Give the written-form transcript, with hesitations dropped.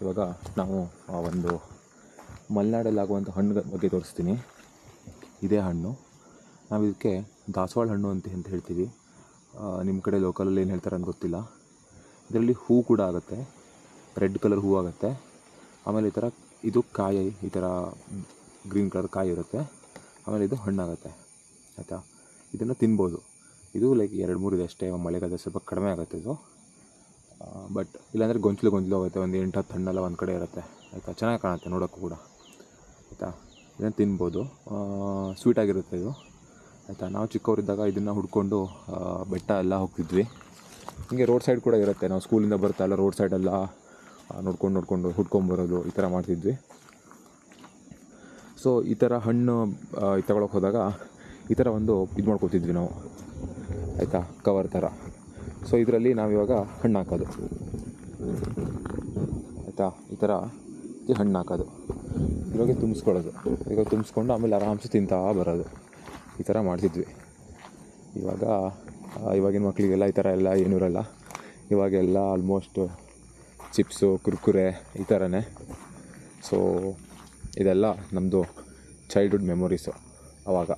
ಇವಾಗ ನಾವು ಒಂದು ಮಲೆನಾಡಲ್ಲಾಗುವಂಥ ಹಣ್ಣು ಬಗ್ಗೆ ತೋರಿಸ್ತೀನಿ. ಇದೇ ಹಣ್ಣು, ನಾವು ಇದಕ್ಕೆ ದಾಸವಾಳ ಹಣ್ಣು ಅಂತ ಹೇಳ್ತೀವಿ. ನಿಮ್ಮ ಕಡೆ ಲೋಕಲಲ್ಲಿ ಏನು ಹೇಳ್ತಾರೆ ಅಂತ ಗೊತ್ತಿಲ್ಲ. ಇದರಲ್ಲಿ ಹೂ ಕೂಡ ಆಗುತ್ತೆ, ರೆಡ್ ಕಲರ್ ಹೂ ಆಗುತ್ತೆ. ಆಮೇಲೆ ಇದು ಕಾಯಿ ಈ ಥರ ಗ್ರೀನ್ ಕಲರ್ ಕಾಯಿ ಇರುತ್ತೆ. ಆಮೇಲೆ ಇದು ಹಣ್ಣಾಗುತ್ತೆ, ಆಯಿತಾ. ಇದನ್ನು ತಿನ್ಬೋದು. ಇದು ಲೈಕ್ 2-3 ಇದೆ ಅಷ್ಟೇ. ಮಳೆಗಾಲದಲ್ಲಿ ಸ್ವಲ್ಪ ಕಡಿಮೆ ಆಗುತ್ತೆ ಇದು. ಬಟ್ ಇಲ್ಲಾಂದರೆ ಗೊಂಚಲು ಆಗುತ್ತೆ. ಒಂದು 8-10 ಹಣ್ಣೆಲ್ಲ ಒಂದು ಕಡೆ ಇರುತ್ತೆ, ಆಯಿತಾ. ಚೆನ್ನಾಗಿ ಕಾಣುತ್ತೆ ನೋಡೋಕ್ಕೂ ಕೂಡ, ಆಯಿತಾ. ಇದನ್ನು ತಿನ್ಬೋದು, ಸ್ವೀಟಾಗಿರುತ್ತೆ ಇದು, ಆಯಿತಾ. ನಾವು ಚಿಕ್ಕವರಿದ್ದಾಗ ಇದನ್ನು ಹುಡ್ಕೊಂಡು ಬೆಟ್ಟ ಎಲ್ಲ ಹೋಗ್ತಿದ್ವಿ. ಹೀಗೆ ರೋಡ್ ಸೈಡ್ ಕೂಡ ಇರುತ್ತೆ. ನಾವು ಸ್ಕೂಲಿಂದ ಬರ್ತಾ ಎಲ್ಲ ರೋಡ್ ಸೈಡೆಲ್ಲ ನೋಡ್ಕೊಂಡು ಹುಡ್ಕೊಂಬರೋದು ಈ ಥರ ಮಾಡ್ತಿದ್ವಿ. ಸೊ ಈ ಥರ ಹಣ್ಣು ತಗೊಳಕ್ಕೆ ಹೋದಾಗ ಈ ಥರ ಒಂದು ಇದು ಮಾಡ್ಕೊತಿದ್ವಿ ನಾವು, ಆಯಿತಾ, ಕವರ್ ಥರ. ಸೊ ಇದರಲ್ಲಿ ನಾವಿವಾಗ ಹಣ್ಣು ಹಾಕೋದು, ಆಯಿತಾ. ಈ ಥರ ಹಣ್ಣು ಹಾಕೋದು, ಇವಾಗ ತುಂಬಿಸ್ಕೊಳ್ಳೋದು. ಈಗ ತುಂಬಿಸ್ಕೊಂಡು ಆಮೇಲೆ ಆರಾಮ್ಸೆ ತಿಂತಾ ಬರೋದು, ಈ ಥರ ಮಾಡ್ತಿದ್ವಿ. ಇವಾಗಿನ ಮಕ್ಕಳಿಗೆಲ್ಲ ಈ ಥರ ಎಲ್ಲ ಏನೂ ಇರೋಲ್ಲ. ಇವಾಗೆಲ್ಲ ಆಲ್ಮೋಸ್ಟ್ ಚಿಪ್ಸು, ಕುರ್ಕುರೆ ಈ ಥರನೇ. ಸೊ ಇದೆಲ್ಲ ನಮ್ಮದು ಚೈಲ್ಡ್ಹುಡ್ ಮೆಮೊರೀಸು ಅವಾಗ.